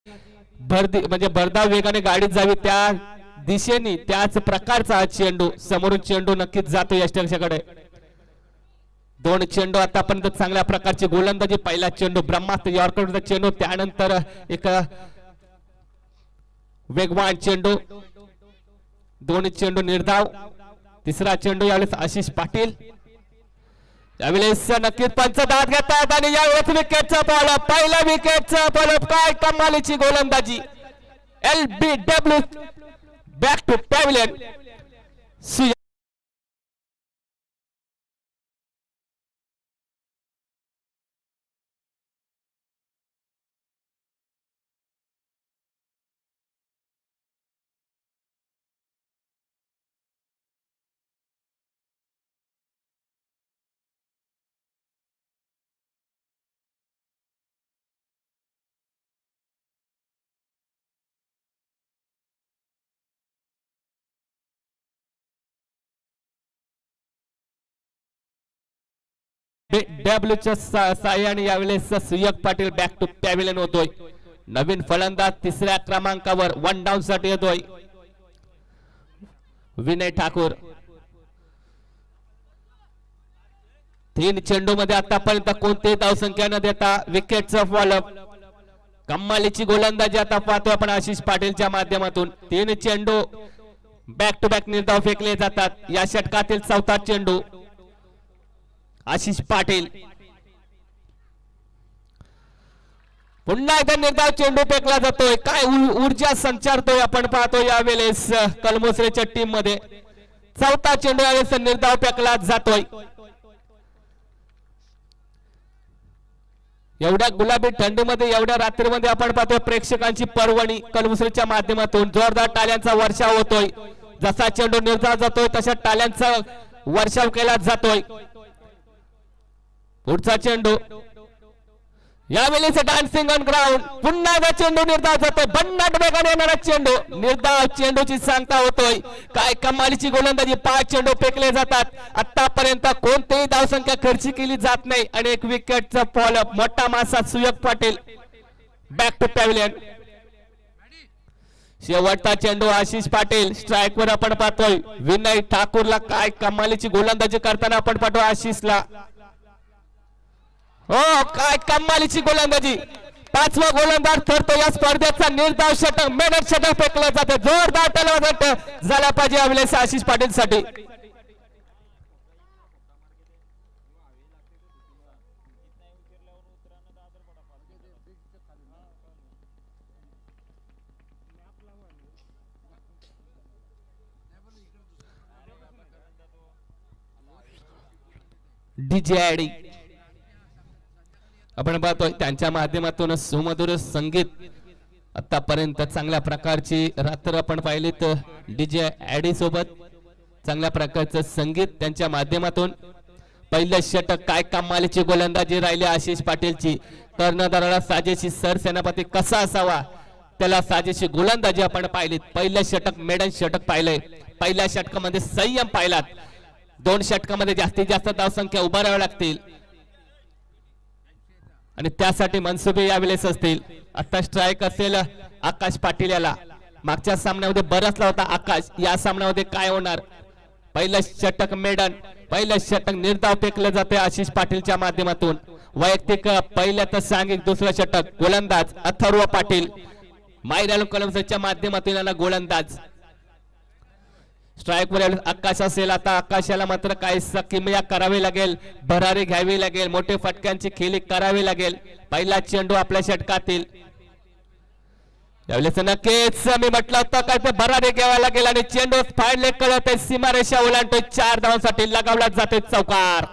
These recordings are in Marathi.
म्हणजे भरधाव वेगाने गाडी जावी त्या दिशेने त्याच प्रकारचा हा चेंडू समोरून चेंडू नक्कीच जातो यष्टंशाकडे. दोन चेंडू आतापर्यंत चांगल्या प्रकारची गोलंदाजी. पहिला चेंडू ब्रह्मास्त्र यॉर्करचा चेंडू, त्यानंतर एक वेगवान चेंडू, दोन चेंडू निर्धाव. तिसरा चेंडू यावेळेस आशिष पाटील. यावेळेस नक्कीच पंच दाद घेतात आणि यावेळेस विकेटचा बॉल, पहिला विकेटचा बॉल. काय कमालीची गोलंदाजी. LBW back to pavilion. डब्ल्यूच्या साह्याने यावेळेस Suyog Patil back to pavilion होतोय. नवीन फलंदाज तिसऱ्या क्रमांकावर 1 डाऊन साठी येतोय विनय ठाकूर. 3 चेंडू मध्ये आतापर्यंत कोणतेही धावसंख्या न देता विकेटचा फॉलोअप. कमालीची गोलंदाजी आता पाहतोय आपण आशिष पाटीलच्या माध्यमातून. 3 चेंडू बॅक टू बॅक निर्धाव फेकले जातात. या षटकातील चौथा चेंडू आशिष पाटील. पुन्हा एकदा निर्धाव चेंडू फेकला जातोय. काय ऊर्जा संचारतोय आपण पाहतोय यावेळेस कलमोसरेच्या टीम मध्ये. चौथा चेंडू यावेळेस निर्धाव फेकला जातोय. एवढ्या गुलाबी थंडीमध्ये एवढ्या रात्रीमध्ये आपण पाहतोय प्रेक्षकांची पर्वणी कलमोसरेच्या माध्यमातून जोरदार टाळ्यांचा वर्षाव होतोय. जसा चेंडू निर्धाव जातोय तशा टाळ्यांचा वर्षाव केला जातोय. पुढचा चेंडू यावेळेस डान्सिंग ऑन ग्राउंड. पुन्हा एकदा चेंडू निर्धाव जातोय. भन्नाट वेगाने येणारा चेंडू निर्धाव चेंडूची सांगता होतोय. काय कमालीची गोलंदाजी. 5 चेंडू फेकले जातात. आतापर्यंत कोणतीही धावसंख्या खर्ची केली जात नाही आणि एक विकेटचा फॉलोअप. मोठा मासा सुयोग पाटील बॅक टू पॅव्हलियन. शेवटचा चेंडू आशिष पाटील स्ट्राइक वर आपण पाहतोय. विनय ठाकूरला काय कमालीची गोलंदाजी करताना आपण पाहतोय आशिषला. हो काय कमालीची गोलंदाजी. 5वा गोलंदाज ठरतो या स्पर्धेचा. निर्धाव षटक मेडन षटक फेकलं जाते. जोरदार टाळ्या झाला पाहिजे यावेळेस आशिष पाटील साठी. DJ आपण पाहतोय त्यांच्या माध्यमातून सुमधुर संगीत. आतापर्यंत चांगल्या प्रकारची रात्र आपण पाहिली तर DJ ॲडी सोबत चांगल्या प्रकारचं संगीत त्यांच्या माध्यमातून. पहिलं षटक काय कमालीची गोलंदाजी राहिली आशिष पाटीलची. कर्णधाराला साजेशी सरसेनापती कसा असावा त्याला साजेशी गोलंदाजी आपण पाहिली. पहिलं षटक मेडन षटक पाहिलंय. पहिल्या षटकामध्ये संयम पाहिलात. 2 षटकामध्ये जास्तीत जास्त धावसंख्या उभाराव्या लागतील आणि त्यासाठी मनसुबे यावेळेस असतील. आता स्ट्राइक असेल आकाश पाटील याला. मागच्या सामन्यामध्ये बरसला होता आकाश. या सामन्यामध्ये काय होणार. पहिलं षटक मेडन, पहिलं षटक निर्धाव फेकलं जाते आशिष पाटीलच्या माध्यमातून. वैयक्तिक पहिल्या तर सांघिक दुसरं षटक. गोलंदाज अथर्व पाटील मायराल कलमसच्या माध्यमातून याला गोलंदाज. स्ट्राइक वर आकाश असेल. आता आकाशाला मात्र काही किमया करावी लागेल. भरारी घ्यावी लागेल. मोठे फटक्यांची खेळी करावी लागेल. पहिला चेंडू आपल्या षटकातील. यावेळेस नक्कीच मी म्हटलं होतं काय ते भरारी घ्यावी लागेल आणि चेंडू फाडले कळत सीमारेषा ओलांडतोय. 4 धावांसाठी लगावला जाते चौकार.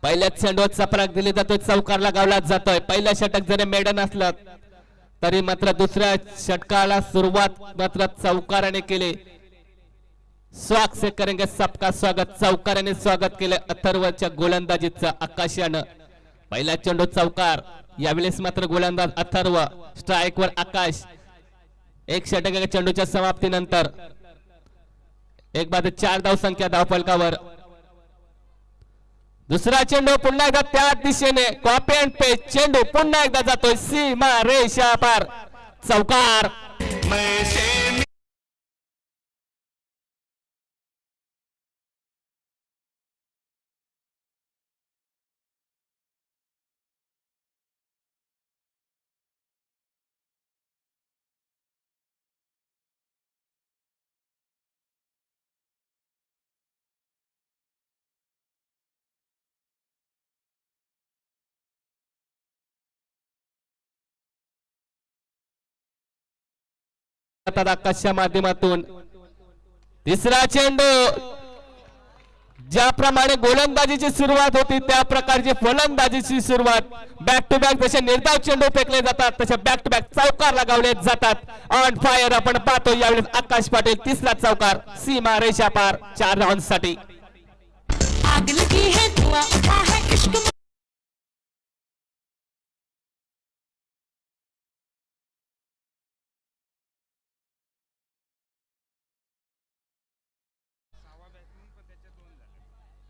पहिल्या चेंडूत चपराक दिली जातोय. चौकारला गावला जातोय. पहिलं षटक जरी मेडन असलं तरी मात्र दुसऱ्या षटकाला सुरुवात मात्र चौकाराने केली. स्वागत से करेंगे सबका स्वागत. चौकाराने स्वागत केले अथर्वच्या गोलंदाजीचं. आकाशानं पहिला चेंडू चौकार. यावेळेस मात्र गोलंदाज अथर्व. स्ट्राइक वर आकाश. एक षटक चेंडूच्या समाप्तीनंतर एक बाद 4 धाव संख्या धावफलकावर. दुसरा चेंडू पुन्हा एकदा त्या दिशेने कॉपी अँड पेस्ट चेंडू पुन्हा एकदा जातोय सीमा रेषा पार. चौकार. आकाशच्या माध्यमातून तिसरा चेंडू. ज्याप्रमाणे गोलंदाजीची सुरुवात होती त्या प्रकारची फलंदाजीची सुरुवात. बॅक टू बॅक जसे निर्धाव चेंडू फेकले जातात तसे बॅक टू बॅक चौकार लगावले जातात. ऑन फायर आपण पाहतो यावेळेस आकाश पाटील. तिसरा चौकार सीमा रेषा पार 4 धावांसाठी.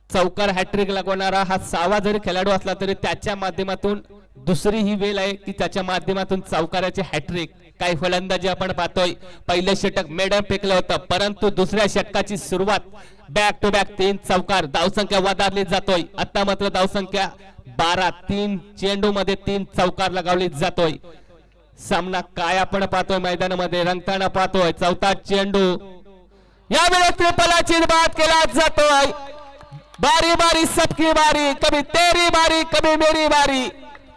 चौकार हॅट्रिक लागवणारा हा 6वा जरी खेळाडू असला तरी त्याच्या माध्यमातून दुसरी ही वेळ आहे की त्याच्या माध्यमातून चौकाराचे हॅट्रिक. काही फलंदाजी आपण पाहतोय. पहिलं षटक मेडम फेकलं होतं परंतु दुसऱ्या षटकाची सुरुवात बॅक टू बॅक 3 चौकार. धावसंख्या वधारली जातोय. आता मात्र धावसंख्या 12. 3 चेंडू मध्ये 3 चौकार लगावली जातोय. सामना काय आपण पाहतोय मैदानामध्ये रंगताना पाहतोय. चौथा चेंडू यावेळेस त्रिपलाची बाद केला जातोय. बारी बारी सबकी बारी. कभी तेरी बारी कभी मेरी बारी.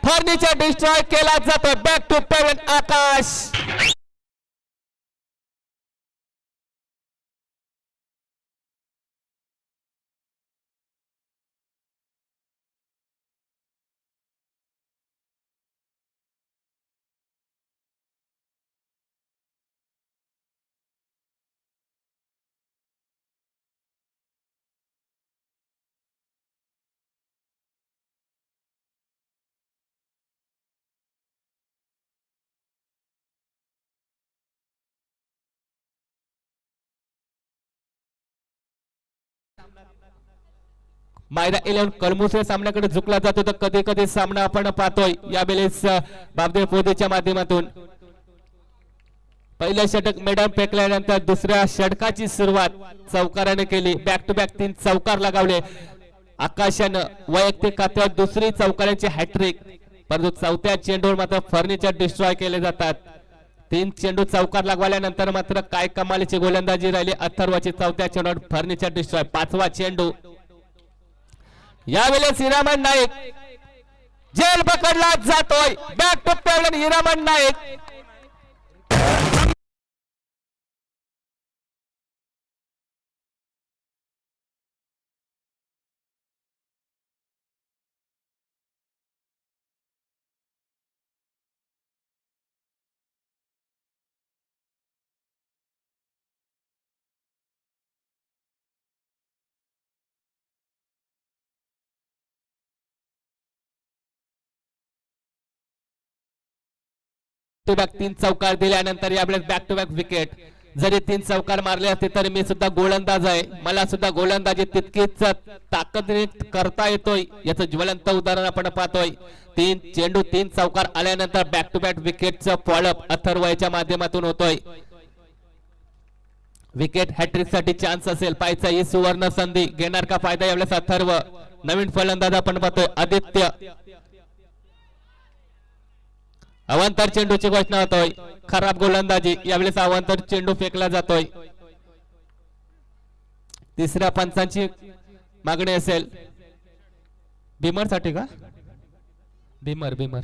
फर्निचर डिस्ट्रॉय केला जातो. बॅक टू पेमेंट आकाश. मायरा 11 कलमुसे सामन्याकडे झुकला जातो तर कधी कधी सामना आपण पाहतोय यावेळेस बाबदेव पोदेच्या माध्यमातून. पहिलं षटक मेडम फेकल्यानंतर दुसऱ्या षटकाची सुरुवात चौकाराने केली. बॅक टू बॅक 3 चौकार लगावले आकाशानं. वैयक्तिक खात्यावर दुसरी चौकारांची हॅट्रिक. परंतु चौथ्या चेंडूवर मात्र फर्निचर डिस्ट्रॉय केले जातात. 3 चेंडू चौकार लागवल्यानंतर मात्र काय कमालीची गोलंदाजी राहिली अथर्वची. चौथ्या चेंडूवर फर्निचर डिस्ट्रॉय. 5वा चेंडू यावेळेस हिरामन नाईक जेल पकडला जातोय. Back to pavilion Hiraman Naik. To back 3 चौकार दिल्यानंतर यावेळेस बॅक टू बॅक विकेट. जरी 3 चौकार मारले असते तरी मी सुद्धा गोलंदाज आहे. मला सुद्धा गोलंदाजी तितकीच ताकदीने करता येतोय. याचं ज्वलंत उदाहरण आपण पाहतोय. 3 चेंडू 3 चौकार आल्यानंतर बॅक टू बॅक विकेटचं फॉलोअप अथर्वच्या माध्यमातून होतोय. विकेट हॅट्रिक साठी चान्स असेल पाहायचा. ही सुवर्ण संधी घेणार का फायदा यावेळेस अथर्व. नवीन फलंदाज आपण पाहतोय आदित्य. अवांतर चेंडूची घोषणा होतोय. खराब गोलंदाजी यावेळेस अवांतर चेंडू फेकला जातोय. तिसऱ्या पंचांची मागणी असेल भीमर साठी का. भीमर भीमर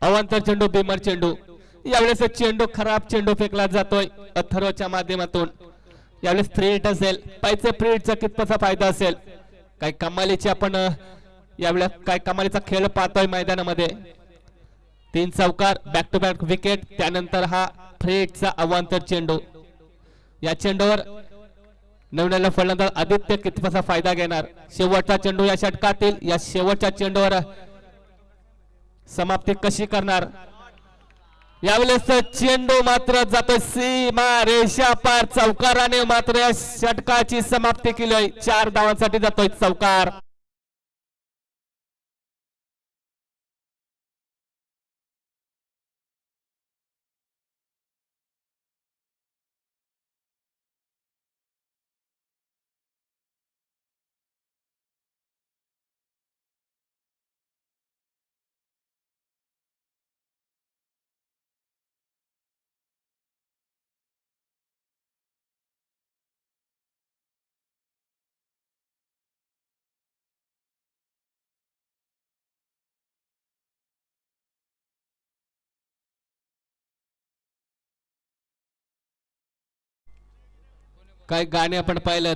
अवांतर चेंडू बिमर चेंडू यावेळेस चेंडू खराब चेंडू फेकला जातोय अथर्वच्या माध्यमातून यावेळेस 3 हिट असेल पाहिजे 3 हिटचा कितपसा फायदा असेल काही कमालीची आपण यावेळेस काय कमालीचा खेळ पाहतोय मैदानामध्ये 3 चौकार बॅक टू बॅक विकेट त्यानंतर हा 3 हिटचा अवांतर चेंडू या चेंडूवर नवनवीन फलंदाज आदित्य कितपसा फायदा घेणार शेवटचा चेंडू या षटकातील या शेवटच्या चेंडूवर समाप्ती कशी करणार यावेळेस चेंडू मात्र जातो सीमा रेषा पार चौकाराने मात्र या षटकाची समाप्ती केली 4 धावांसाठी जातोय चौकार काही गाणे आपण पाहिलं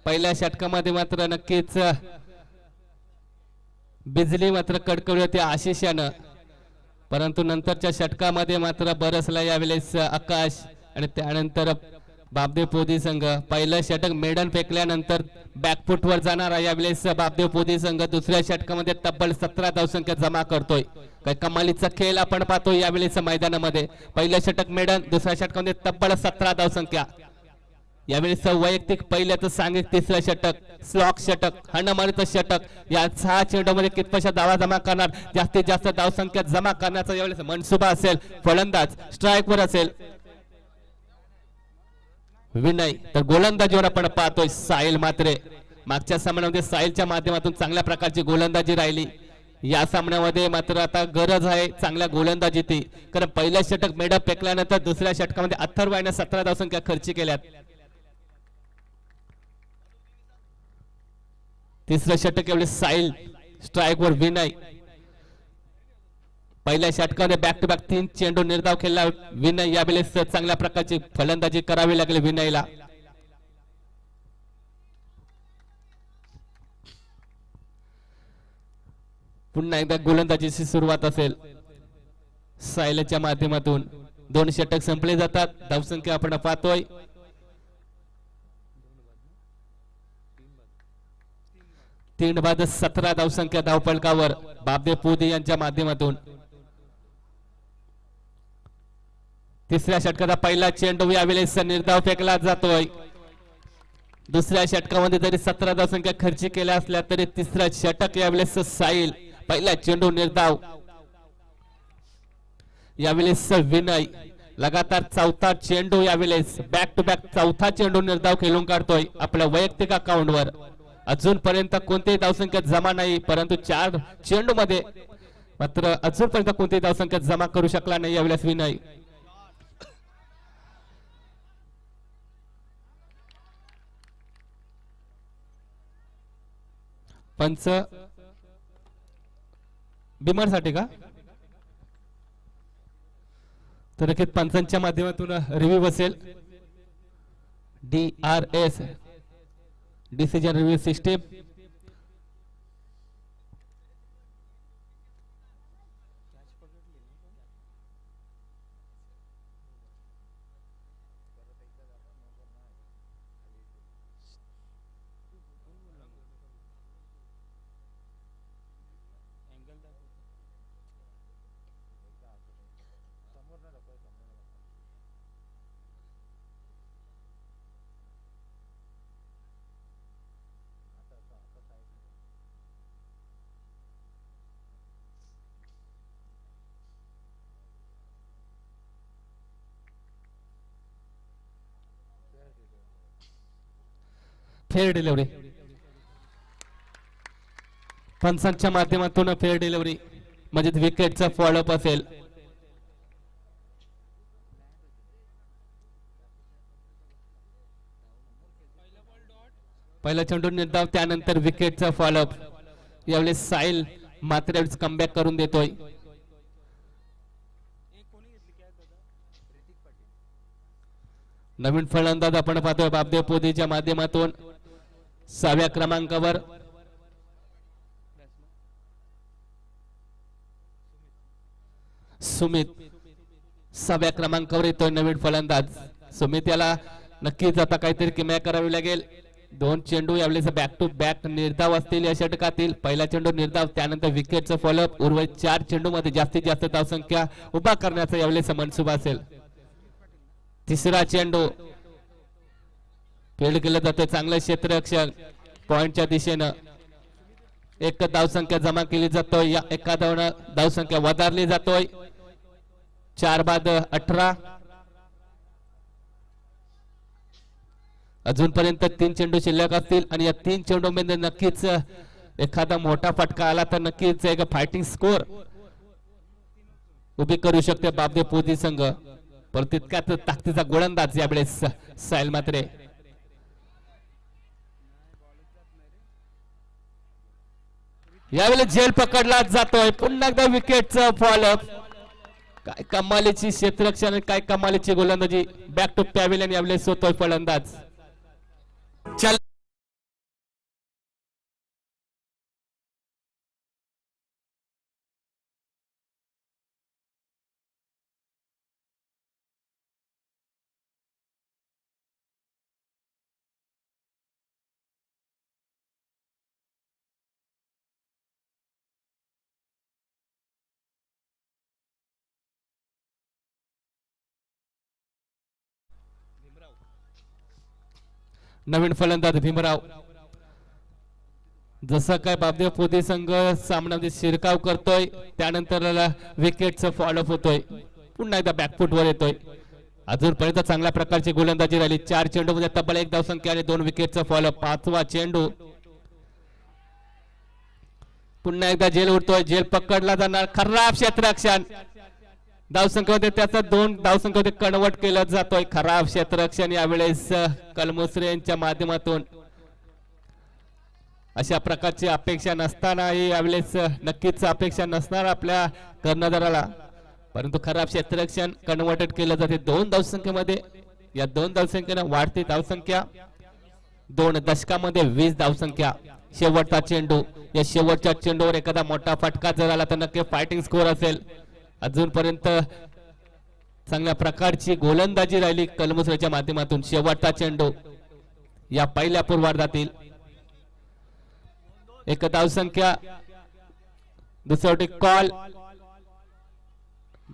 पहिल्या षटकामध्ये मात्र नक्कीच बिजली मात्र कडकडली होती आशिषानं परंतु नंतरच्या षटकामध्ये मात्र बरसला यावेळेस आकाश आणि त्यानंतर बापदेव पोदी संघ पहिलं षटक मेडन फेकल्यानंतर बॅकफुटवर जाणारा यावेळेस बापदेव पोदी संघ दुसऱ्या षटकामध्ये तब्बल 17 धावसंख्या जमा करतोय काही कमालीचा खेळ आपण पाहतोय यावेळेस मैदानामध्ये पहिलं षटक मेडन दुसऱ्या षटकामध्ये तब्बल 17 धावसंख्या यावेळेस वैयक्तिक पहिल्याचं सांगितलं तिसरं षटक स्लॉक षटक हणमारीचं षटक या 6 चेंडूमध्ये कितपशा धावा जमा करणार जास्तीत जास्त धावसंख्या जमा करण्याचा यावेळेस मनसुबा असेल फलंदाज स्ट्राईक वर असेल विनय तर गोलंदाजीवर आपण पाहतोय साहिल मात्रे मागच्या सामन्यामध्ये साहिलच्या माध्यमातून चांगल्या प्रकारची गोलंदाजी राहिली या सामन्यामध्ये मात्र आता गरज आहे चांगल्या गोलंदाजीची कारण पहिल्या षटक मेडअप फेकल्यानंतर दुसऱ्या षटकामध्ये अथर्वने 17 धावसंख्या खर्च केल्यात तिसरं षटक यावेळेस साहिल स्ट्राईक वर विनय पहिल्या षटकामध्ये बॅक टू बॅक 3 चेंडू निर्धाव खेळला विनय यावेळेस चांगल्या प्रकारची फलंदाजी करावी लागली विनयला पुन्हा एकदा गोलंदाजीची सुरुवात असेल साहिलच्या माध्यमातून 2 षटक संपले जातात धावसंख्या आपण पाहतोय 3 बाद 17 धावसंख्या धावफलकावर बापदेव पोदी यांच्या माध्यमातून तिसऱ्या षटकाचा पहिला चेंडू यावेळेस निर्धाव फेकला जातोय दुसऱ्या षटकामध्ये जरी 17 धावसंख्या खर्च केल्या असल्या तरी तिसरा षटक यावेळेस साहिल पहिला चेंडू निर्धाव यावेळेस विनय लगातार चौथा चेंडू यावेळेस बॅक टू बॅक चौथा चेंडू निर्धाव खेळून काढतोय आपल्या वैयक्तिक अकाउंटवर अजूनपर्यंत कोणतीही धावसंख्या जमा नाही परंतु 4 चेंडू मध्ये मात्र अजूनपर्यंत कोणतीही धावसंख्या जमा करू शकला नाही यावेळेस विनय पंच बिमार साठी का तर नक्कीच पंचांच्या माध्यमातून रिव्ह्यू असेल DRS decision review system fair delivery पंचांच्या माध्यमातून फेअर डिलिव्हरी म्हणजे विकेटचा फॉलोअप असेल पहिला चेंडू निर्धाव त्यानंतर विकेटचा फॉलोअप यावेळेस साहिल मात्र कमबॅक करून देतोय. नवीन फलंदाज आपण पाहतोय बापदेव पोदीच्या माध्यमातून 6व्या क्रमांकावर सुमित 6व्या क्रमांकावर येतोय नवीन फलंदाज सुमित. याला नक्कीच आता काहीतरी किमया करावी लागेल. 2 चेंडू यावेळेस बॅक टू बॅक निर्धाव असतील या षटकातील. पहिला चेंडू निर्धाव, त्यानंतर विकेटचं फॉलोअप. उर्वरित 4 चेंडू मध्ये जास्तीत जास्त धावसंख्या उभा करण्याचा यावेळेस मनसुबा असेल. तिसरा चेंडू फील्ड केलं जातं, चांगलं क्षेत्ररक्षण पॉइंटच्या दिशेनं. एक धावसंख्या जमा केली जातोय, या एका धावसंख्या वधारली जातोय. 4 बाद 18. अजूनपर्यंत 3 चेंडू शिल्लक असतील आणि या 3 चेंडू मध्ये नक्कीच एखादा मोठा फटका आला तर नक्कीच एक फायटिंग स्कोर उभी करू शकते बापदेव पोदी संघ. पण तितक्याच ताकदीचा गोलंदाज यावेळेस साहिल म्हात्रे. यावेळेस झेल पकडला जातोय. पुन्हा एकदा विकेटचं फॉलोअप. काय कमालीची क्षेत्ररक्षण, काय कमालीची गोलंदाजी. बॅक टू पॅव्हिलियन यावेळेस होतोय फलंदाज. चल नवीन फलंदाज भीमराव. जसं काय बापदेव पोदी संघ सामन्यामध्ये शिरकाव करतोय, त्यानंतर विकेटचं फॉलोअप होतोय. पुन्हा एकदा बॅकफुट वर येतोय. अजूनपर्यंत चांगल्या प्रकारची गोलंदाजी राहिली. 4 चेंडू मध्ये तब्बल 1 धावसंख्या आणि 2 विकेटचं फॉलोअप. 5वा चेंडू पुन्हा एकदा झेल उडतोय. झेल पकडला जाणार. खराब क्षेत्ररक्षण. धावसंख्येमध्ये त्याचा 2 धावसंख्येमध्ये कन्वर्ट केलं जातोय. खराब क्षेत्ररक्षण यावेळेस कलमुसरे यांच्या माध्यमातून. अशा प्रकारची अपेक्षा नसतानाही यावेळेस नक्कीच अपेक्षा नसणार आपल्या कर्णधाराला, परंतु खराब क्षेत्ररक्षण कन्वर्टेड केलं जाते 2 धावसंख्येमध्ये. या 2 धावसंख्येनं वाढती धावसंख्या. 2 दशकामध्ये 20 धावसंख्या. शेवटचा चेंडू. या शेवटच्या चेंडूवर एखादा मोठा फटका जर आला तर नक्की फायटिंग स्कोर असेल. अजूनपर्यंत चांगल्या प्रकारची गोलंदाजी राहिली कलमुसऱ्याच्या माध्यमातून. शेवटचा चेंडू या पहिल्या पूर्वार्धातील. 1 धावसंख्या. दुसरी कॉल.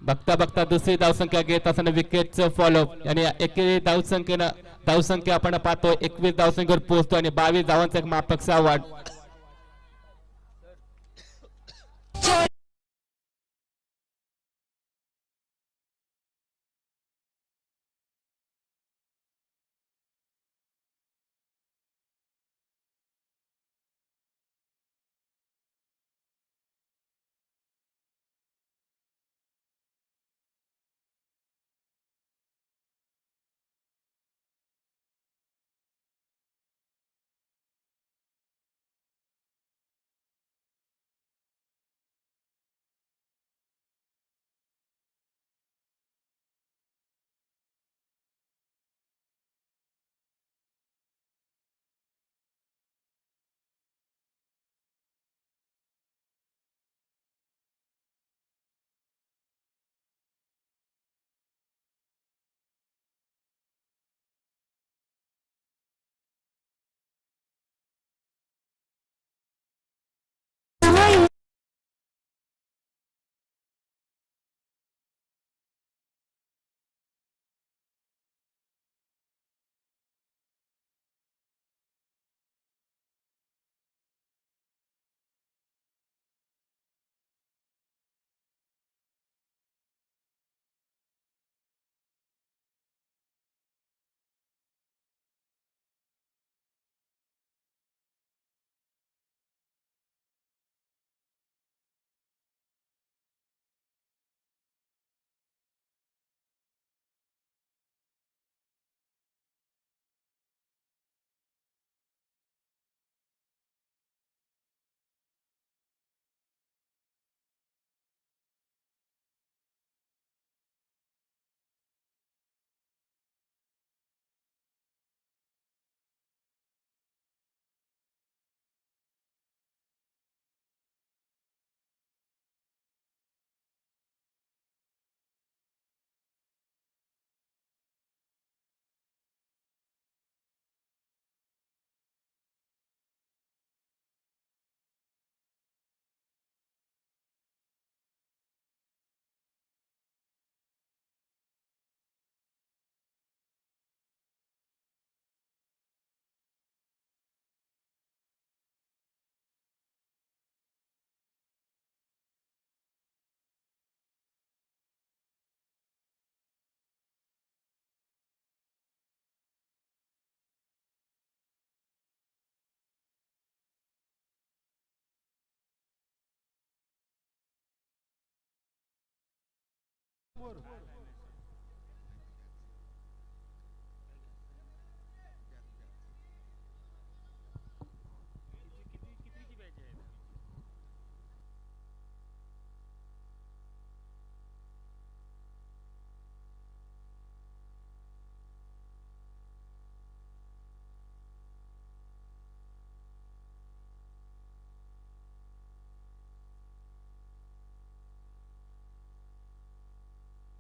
बघता बघता दुसरी धावसंख्या घेत असताना विकेटचं फॉलोअप आणि एकेरी धावसंख्या आपण पाहतो 21 धावसंख्येवर पोहोचतो आणि 22 धावांचा एक माफक वाढ.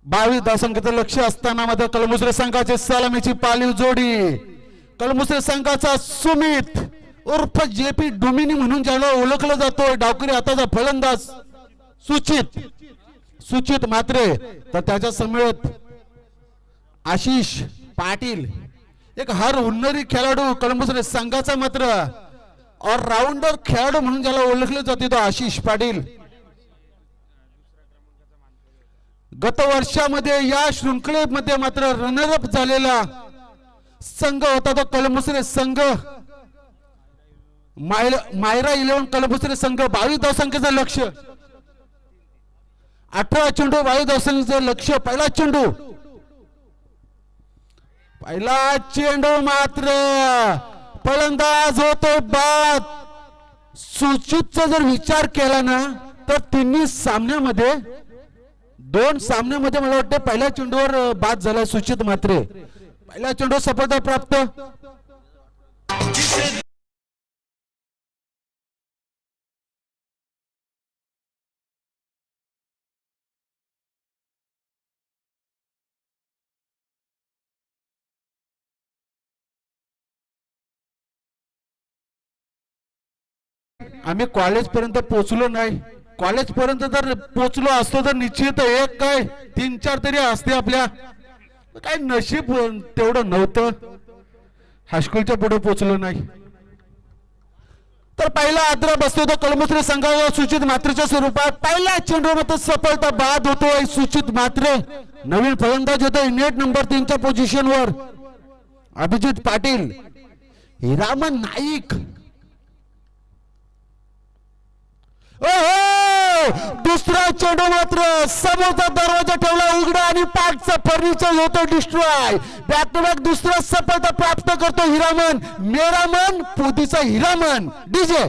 22 धावसंख्येचं लक्ष असताना मध्ये कलमुसरे संघाचे सलामीची पालीव जोडी कलमुसरे संघाचा सुमित उर्फ जेपी डोमिनी म्हणून ज्याला ओळखलं जातोय डावकरी हाताचा फलंदाज सुचित मात्रे तर त्याच्या समेत आशिष पाटील एक हर हुन्नरी खेळाडू कलमुसरे संघाचा मात्र ऑलराऊंडर खेळाडू म्हणून ज्याला ओळखले जाते तो आशिष पाटील गत वर्षामध्ये या शृंखलेमध्ये मात्र रनरअप झालेला संघ होता तो कलमुसरे संघ मायरा 11 कलमुसरे संघ 22 धावसंख्येचं लक्ष 18 चेंडू 22 धावसंख्येचं लक्ष पहिला चेंडू मात्र फलंदाज होतो बाद सुचितचा जर विचार केला ना तर तिन्ही सामन्यामध्ये दोन सामन्यामध्ये मला वाटतं पहिल्या चेंडूवर बाद झाला सुचित मात्रे पहिल्या चेंडू सफलता प्राप्त आम्ही कॉलेज पर्यंत पोहोचलो नाही कॉलेज पर्यंत जर पोहोचलो असतो तर निश्चित एक काय 3-4 तरी असते आपल्या काय नशीब तेवढं नव्हतं हायस्कूलच्या पुढे पोहोचलो नाही तर पहिला आद्रा बसतो तो कलमुसरे संघावर सुचित मात्रेच्या स्वरूपात पहिल्या चेंडूमध्ये सफलता बाद होतोय सुचित मात्रे नवीन फलंदाज होतोय नेट नंबर 3 च्या पोझिशनवर अभिजित पाटील हिरामन नाईक दुसरा चेंडू मात्र समोरचा दरवाजा ठेवला उघडा आणि पाकचा फर्निचर होतो डिस्ट्रॉय बॅक टू बॅक दुसरा सफलता प्राप्त करतो हिरामन मेरा मन पोतीचा हिरामन डीजे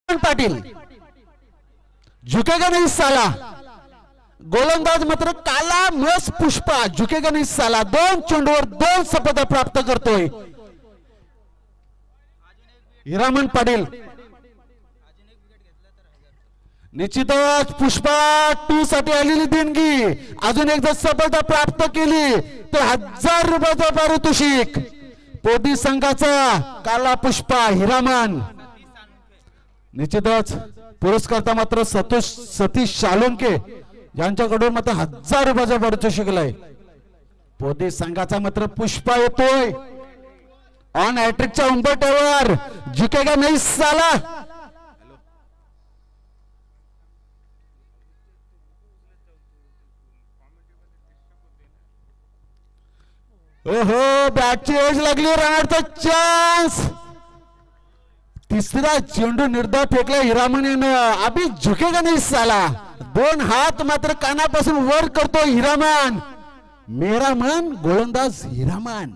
पाटील झुकेगा नहीं साला गोलंदाज मात्र काला मस पुष्पा झुकेगा नहीं साला 2 चेंडूवर 2 सफलता प्राप्त करतोय हिरामन पाटील निश्चितच पुष्पा 2 साठी आलेली देणगी अजून एक जर सफलता प्राप्त केली तर 1000 रुपयाचा पारितोषिक पोदी संघाचा काला पुष्पा हिरामन निश्चितच पुरस्कारता मात्र सतीश शालोंके यांच्याकडून मात्र 1000 रुपयाचा पारितोषिक आहे पोदी संघाचा मात्र पुष्पा येतोय ऑन हॅट्रिकच्या उंबरठ्यावर झुकेगा नहीं साला ओहो बॅटची एज लागली रनआउटचा चान्स तिसरा चेंडू निर्धाव फेकला हिरामन अभी झुकेगा नहीं साला 2 हात मात्र कानापासून वर करतो हिरामन मेरा मन गोलंदाज हिरामन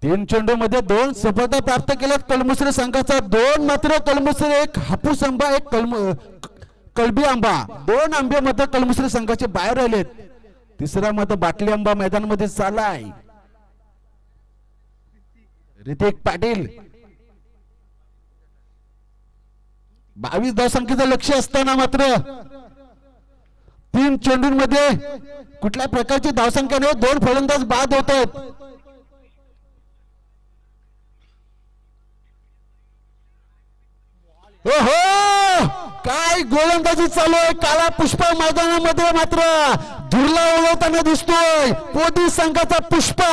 3 चेंडू मध्ये 2 सफलता प्राप्त केल्यात कलमुसरे संघाचा 2 मात्र कलमुसरे एक हापूस आंबा एक कलबी आंबा 2 आंबे मात्र कलमुसरे संघाचे बाहेर राहिलेत तिसरा मात्र बाटली आंबा मैदानामध्ये चालाय ऋतिक पाटील 22 धावसंख्येचं लक्ष असताना मात्र 3 चेंडूंमध्ये कुठल्या प्रकारची धावसंख्या नाही 2 फलंदाज बाद होत आहेत ओहो काय गोलंदाजी चालू आहे काला पुष्पा मैदानामध्ये मात्र धुरला ओळवताना दिसतोय पोदी संघाचा पुष्पा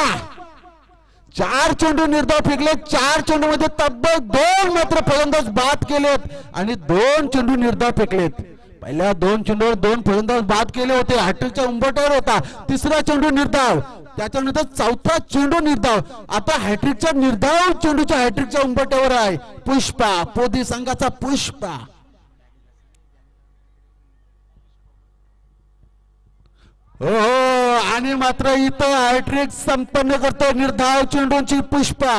4 चेंडू निर्धाव फेकले, 4 चेंडू मध्ये तब्बल 2 मात्र फलंदाज बाद केलेत आणि 2 चेंडू निर्धाव फेकलेत. पहिल्या 2 चेंडूवर 2 फलंदाज बाद केले होते, हॅट्रिकच्या उंबरठ्यावर होता. तिसरा चेंडू निर्धाव, त्याच्यानंतर चौथा चेंडू निर्धाव. आता हॅट्रिकच्या निर्धाव चेंडूच्या हॅट्रिकच्या उंबरठ्यावर आहे पुष्पा, पोदी संघाचा पुष्पा. हो आणि मात्र इथं हॅट्रिक संपन्न करतो निर्धाव चेंडूंची पुष्पा,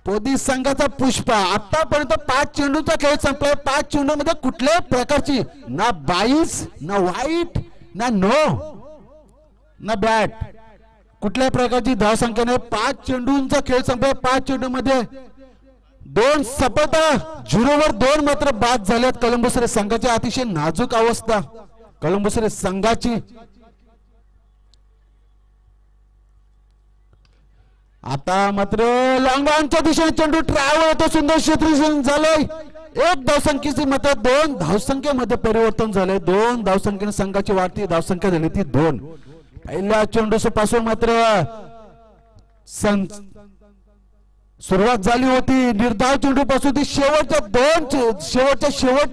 पोदी संघाचा पुष्पा. आतापर्यंत 5 चेंडूचा खेळ संपलाय. 5 चेंडू मध्ये कुठल्याही प्रकारची ना 22 ना वाईट ना नो ना बॅट, कुठल्याही प्रकारची धावसंख्या नाही. 5 चेंडूंचा खेळ संपलाय. 5 चेंडू मध्ये 2 सफलता, 0 वर 2 मात्र बाद झाल्यात. कलंबुसरे संघाची अतिशय नाजूक अवस्था कलंबुसरे संघाची. आता मात्र लॉंगॉनच्या दिशेने चेंडू ट्रॅव्हल होतो, सुंदर क्षेत्ररक्षण झालंय. 1 धावसंख्येची मात्र 2 धावसंख्येमध्ये परिवर्तन झालंय. 2 धावसंख्येने संघाची वाढती धावसंख्या झाली ती 2. पहिल्या चेंडू पासून मात्र सुरुवात झाली होती निर्धाव चेंडू पासून ती शेवटच्या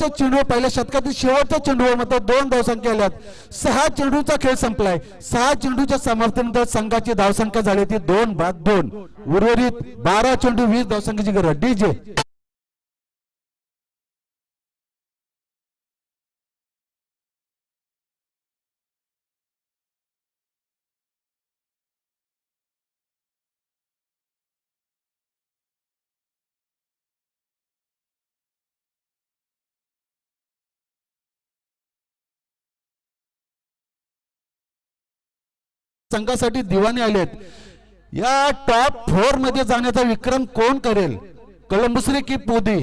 चेंडू, पहिल्या शतकातील शेवटच्या चेंडूवर मात्र 2 धावसंख्या आल्यात. 6 चेंडूचा खेळ संपलाय. 6 चेंडूच्या समाप्तीनंतर संघाची धावसंख्या झाली ती 2 बाद 2. उर्वरित 12 चेंडू 20 धावसंख्येची गरज. डीजे संघासाठी दिवाने आलेत. या टॉप 4 मध्ये जाण्याचा विक्रम कोण करेल, कलंबुसरे की पोदी?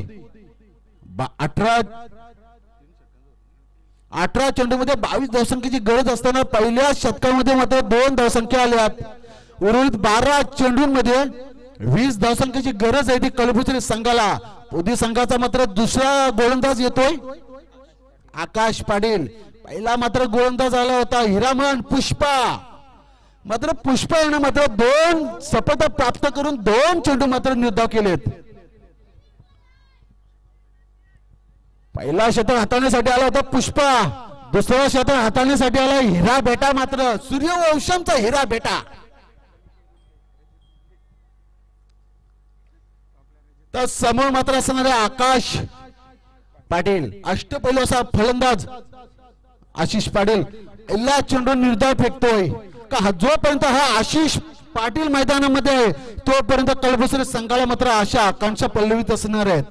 18 चेंडू मध्ये 22 धावसंख्येची गरज असताना पहिल्या षटकामध्ये मात्र 2 धावसंख्या आल्यात. उर्वरित 12 चेंडूंमध्ये 20 धावसंख्येची गरज आहे ती कलंबुसरे संघाला. पोदी संघाचा मात्र दुसरा गोलंदाज येतोय आकाश पाटील. पहिला मात्र गोलंदाज आला होता हिरामन पुष्पा. मात्र पुष्पा यानं मात्र 2 सफलता प्राप्त करून 2 चेंडू मात्र निर्धाव केलेत. पहिला षटक हाताळण्यासाठी आला होता पुष्पा, दुसरा षटक हाताळण्यासाठी आला हिरा बेटा, मात्र सूर्यवंशमचा हिरा बेटा. तर समोर मात्र असणारे आकाश पाटील, अष्टपैलू असा फलंदाज आशिष पाटील. पहिला चेंडू निर्धाव फेकतोय का जोपर्यंत हा आशिष पाटील मैदानामध्ये आहे तोपर्यंत कलंबुसरे संघाला मात्र आशा आकांक्षा पल्लवीत असणार आहेत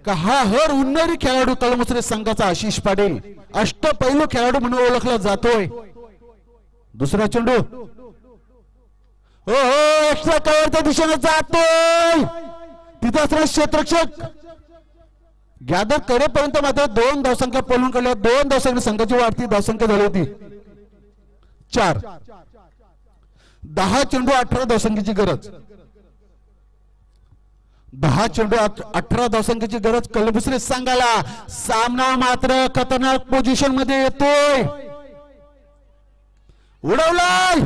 का हा हर उन्नरी खेळाडू कलंबुसरे संघाचा आशिष पाटील अष्टपैलू खेळाडू म्हणून ओळखला जातोय. दुसरा चेंडू हो एक्स्ट्रा कव्हरच्या दिशेने जातोय. तिथं असणारे क्षेत्ररक्षक गॅदर करेपर्यंत मात्र 2 धावसंख्या पळून काढल्या. 2 धावसंख्या संघाची वाढती धावसंख्या झाली होती 4. 10 चेंडू 18 धावसंख्येची गरज. 10 चेंडू 18 धावसंख्येची गरज कलंबुसरे संघाला. सामना मात्र खतरनाक पोझिशन मध्ये येतोय. उडवलाय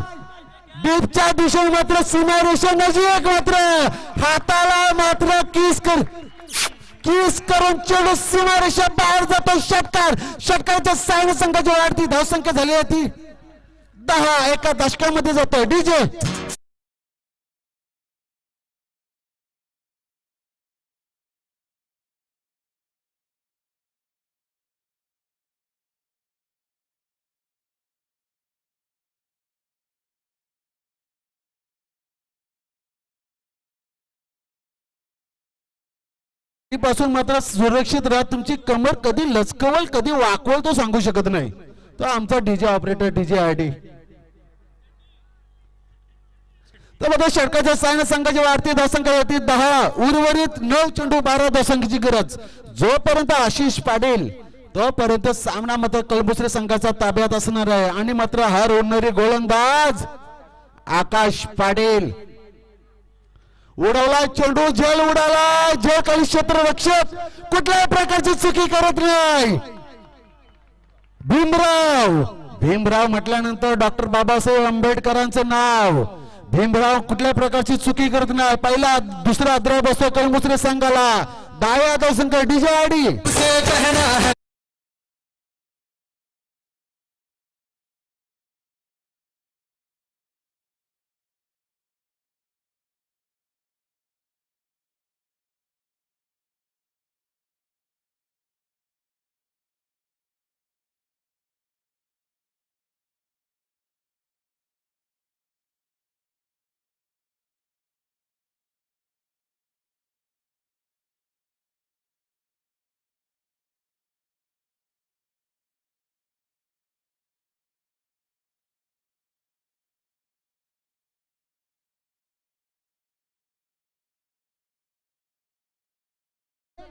डीपच्या दिशेने मात्र सीमारेषा नजीक मात्र हाताला मात्र किस करून चेंडू सीमारेषा बाहेर जातो. षटकाराच्या सायन संघाची वाढती धावसंख्या झाली होती 10. एका दशकामध्ये जातोय डीजे. पासून मात्र सुरक्षित राहा. तुमची कमर कधी लचकवल कधी वाकवल तो सांगू शकत नाही. तो आमचा डीजे ऑपरेटर डीजे आयडी. तर बघा षटकाच्या सायन संघाची वाढती धावसंख्या होती 10. उर्वरित 9 चेंडू 12 धावसंख्येची गरज. जोपर्यंत आशिष पाटील तोपर्यंत सामना मात्र कलंबुसरे संघाचा ताब्यात असणार आहे. आणि मात्र हार ओढणारे गोलंदाज आकाश पाटील. उडवला चेंडू झेल उडाला. झेल खाली क्षेत्ररक्षक कुठल्याही प्रकारची चुकी करत नाही. भीमराव म्हटल्यानंतर डॉक्टर बाबासाहेब आंबेडकरांचं नाव. भीमराव कुठल्या प्रकारची चुकी करत नाही. पहिला दुसरा अद्राव बसतो कळमुसरे संघाला. डाव्या धावसंख्या डीजे आयडी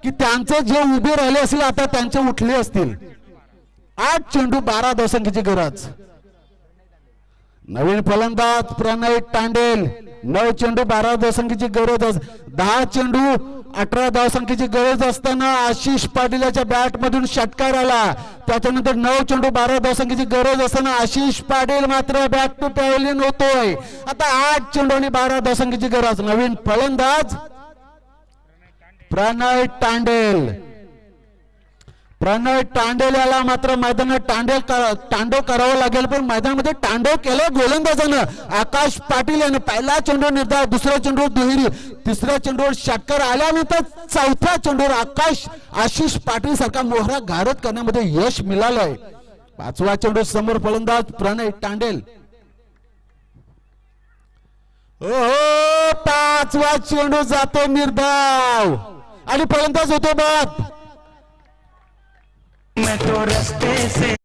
की त्यांचे जे उभे राहिले असतील आता त्यांचे उठले असतील. 8 चेंडू 12 धावसंख्येची गरज. नवीन फलंदाज प्रणय तांडेल. 9 चेंडू 12 धावसंख्येची गरज. 10 चेंडू 18 धावसंख्येची गरज असताना आशिष पाटीलच्या बॅट मधून षटकार आला. त्याच्यानंतर 9 चेंडू 12 धावसंख्येची गरज असताना आशिष पाटील मात्र बॅक टू पॅव्हलियन होतोय. आता 8 चेंडू आणि 12 धावसंख्येची गरज. नवीन फलंदाज प्रणय तांडेल. प्रणय तांडेल याला मात्र मैदानात तांडव करावं लागेल. पण मैदानामध्ये तांडव केलं गोलंदाजानं. आकाश पाटील यानं पहिला चेंडू निर्धार, दुसरा चेंडू दुहेरी, तिसऱ्या चेंडूवर षटकार आल्यानंतर चौथ्या चेंडूवर आशिष पाटील सारखा मोहरा गारद करण्यामध्ये यश मिळालंय. 5वा चेंडू समोर फलंदाज प्रणय तांडेल. ओ 5वा चेंडू जातो निर्धाव आणि फलंदाज होतो बाद. मैं तो रस्ते से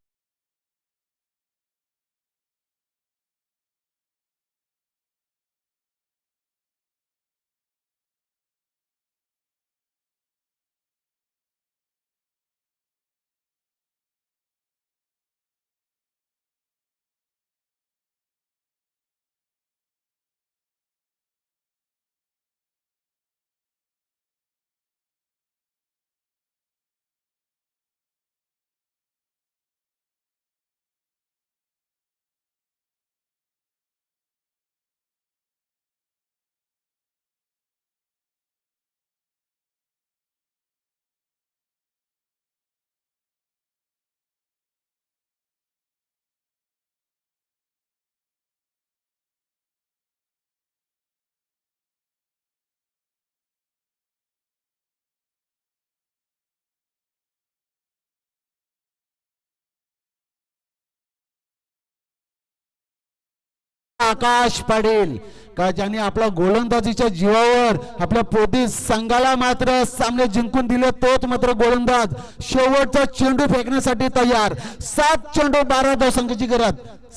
आकाश पाटील का ज्यांनी आपला गोलंदाजीच्या जीवावर आपल्या पोटी संघाला मात्र सामने जिंकून दिले. तोच मात्र गोलंदाज शेवटचा चेंडू फेकण्यासाठी तयार. 7 चेंडू 12 धावसंख्येची गरज.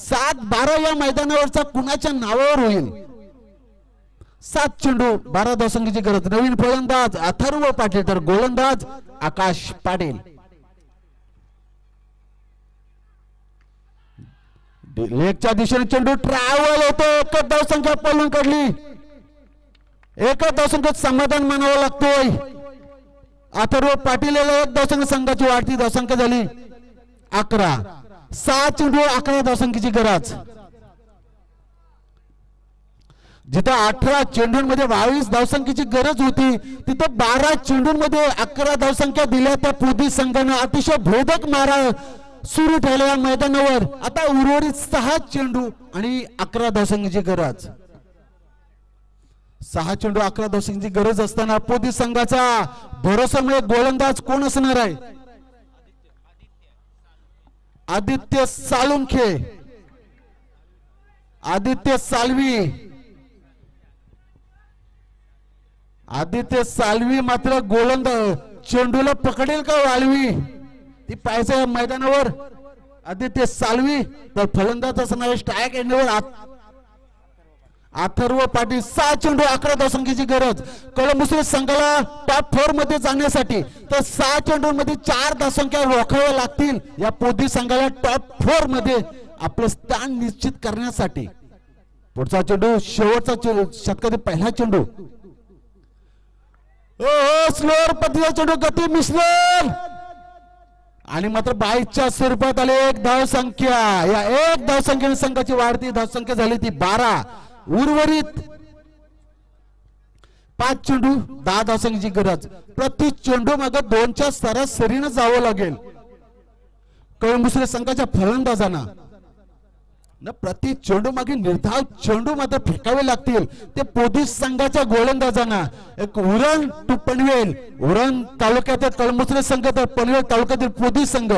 7-12 या मैदानावरचा कुणाच्या नावावर होईल. 7 चेंडू 12 धावसंख्येची गरज. नवीन फलंदाज अथर्व पाटील तर गोलंदाज आकाश पाटील. लेगच्या दिशेने चेंडू ट्रॅव्हल होतो. एकच धावसंख्या पळून काढली. एकच धावसंख्येत समाधान मानावं लागतोय. अथर्व पाटील याला 1 धावसंख्या संघाची वाढती धावसंख्या झाली 11. 6 चेंडू 11 धावसंख्येची गरज. जिथे 18 चेंडूंमध्ये 22 धावसंख्येची गरज होती तिथं 12 चेंडूंमध्ये 11 धावसंख्या दिल्या त्या पुदी संघानं. अतिशय भेदक मारा सुरू ठेवला या मैदानावर. आता उर्वरित 6 चेंडू आणि 11 धावसंख्येची गरज. 6 चेंडू 11 धावसंख्येची गरज असताना पोदी संघाचा भरोसामुळे गोलंदाज कोण असणार आहे. आदित्य साळुंखे. आदित्य साळवी. आदित्य साळवी मात्र गोलंदाज चेंडूला पकडेल का वाळवी ती पाहायचं मैदानावर. आदित्य साळवी तर फलंदाज असणार स्ट्राईक एंडवर अथर्व पाटील. 6 चेंडू 11 धावसंख्येची गरज कळंबुसरे संघाला टॉप 4 मध्ये जाण्यासाठी. तर 6 चेंडूंमध्ये 4 धावसंख्या रोखाव्या लागतील या पोदी संघाला टॉप 4 मध्ये आपलं स्थान निश्चित करण्यासाठी. पुढचा चेंडू शेवटचा षटकातील पहिला चेंडू. स्लोअर पद्धतीचा चेंडू गती मिश्रण आणि मात्र 22च्या स्वरूपात आले 1 धावसंख्या. या 1 धावसंख्येने संघाची वाढती धावसंख्या झाली ती 12. उर्वरित 5 चेंडू 10 धावसंख्येची गरज. प्रति चेंडू मागे 2च्या सरासरीनं जावं लागेल कळमुसरे संघाच्या फलंदाजांना. प्रति चेंडू मागे निर्धाव चेंडू मात्र फेकावे लागतील ते पोदिस संघाच्या गोलंदाजांना. एक उरण टू पनवेल, उरण तालुक्यातील कळमुसरे संघ तर पनवेल तालुक्यातील पोदिस संघ.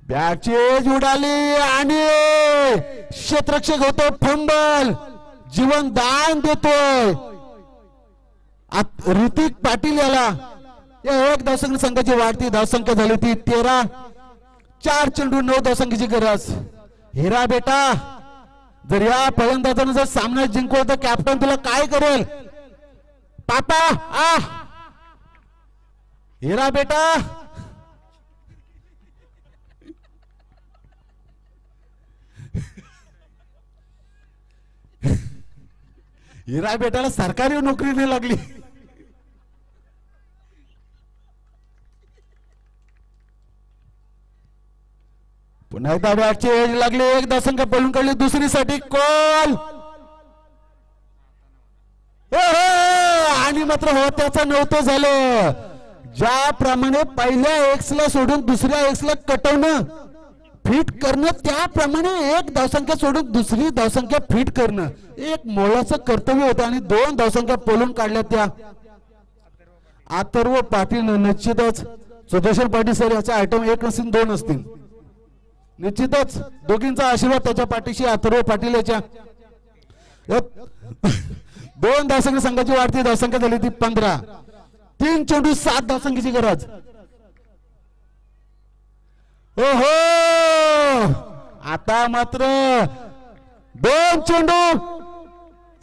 बॅचेज उडाली आणि क्षेत्ररक्षक होतो फंबल, जीवन दान देतोय ऋतिक पाटील याला. एक धावसंख्या संघाची वाढती धावसंख्या झाली ती 13. 4 चेंडू 9 धावसंख्येची गरज. हिरा बेटा, जर या फलंदाजानं जर सामना जिंकवला तर कॅप्टन तुला काय करेल पापा. हिरा बेटा, हिरा बेटाला सरकारी नोकरी नाही लागली. पुन्हा एकदा बॅटची एज लागली. एक धावसंख्या पळून काढली दुसरीसाठी कॉल आणि मात्र हो त्याचं नव्हतं झालं. ज्याप्रमाणे पहिल्या एक्सला सोडून दुसऱ्या एक्सला कटवणं फिट करणं, त्याप्रमाणे एक धावसंख्या सोडून दुसरी धावसंख्या फिट करणं एक मोलाचं कर्तव्य होतं आणि 2 धावसंख्या पळून काढल्या त्या अथर्व पाटील. निश्चितच सुदर्शन पाटील सर याचा आयटम 1 नसतील 2 असतील. निश्चितच दोघींचा आशीर्वाद त्याच्या पाठीशी अथर्व पाटील याच्या. 2 धावसंख्या संघाची वाढती धावसंख्या झाली ती 15. 3 चेंडू 7 धावसंख्येची गरज. ओहो, आता मात्र 2 चेंडू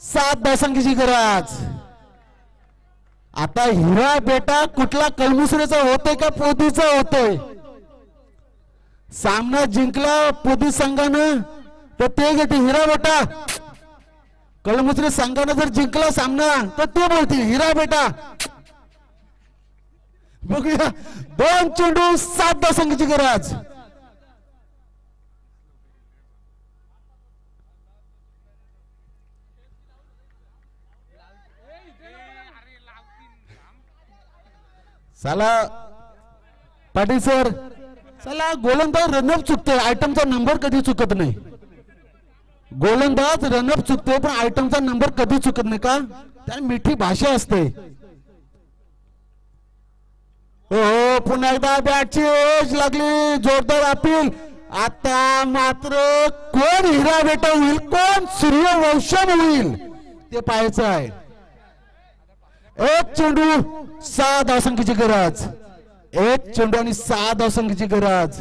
7 धावसंख्येची गरज. आता हिरा बेटा कुठला कळमुसरेचा होतोय का पोदीचा होतोय. सामना जिंकला पोदीस संघानं तर ते घेते हिरा बेटा. कळमुसरे संघानं जर जिंकला सामना तर ते बोलतील हिरा बेटा. बघूया 2 चेंडू 7 धावसंख्येची गरज. चला पाटील सर, चला गोलंदाज रनअप चुकतोय, आयटमचा नंबर कधी चुकत नाही. गोलंदाज रनअप चुकतोय पण आयटमचा नंबर कधी चुकत नाही का, त्या मिठी भाषा असते. हो पुन्हा एकदा बॅटची एज लागली, जोरदार अपील. आता मात्र कोण हिरा बेटा होईल, कोण सूर्यवंशम होईल ते पाहायचं आहे. 1 चेंडू 6 धावसंख्येची गरज. 1 चेंडू आणि 6 धावसंख्येची गरज.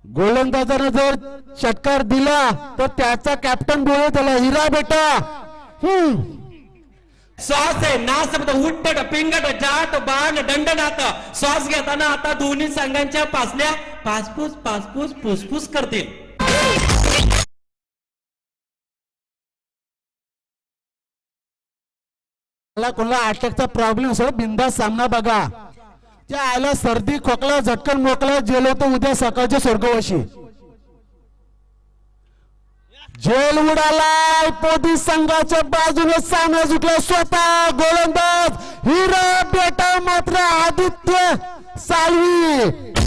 गोलंदाजाने जर षटकार दिला तर त्याचा कॅप्टन बोलतो त्याला हिरा बेटा. श्वास आहे ना शब्द उट्टट पिंगट जाट बाण दंडनाथ. श्वास घेताना आता दोन्ही संघांच्या पासल्या पासपूस पासपूस फुसफुस करतील. कोणाला अटॅकचा प्रॉब्लेम असेल बिंदास सामना बघा. त्या आयला सर्दी खोकला झटकन मोकला जेल होतो उद्या सकाळच्या स्वर्गवाशी. जेल उडाला पोलीस संघाच्या बाजूने सामना जिंकला स्वतः गोलंदाज हिरा बेटा मात्र आदित्य साळवी.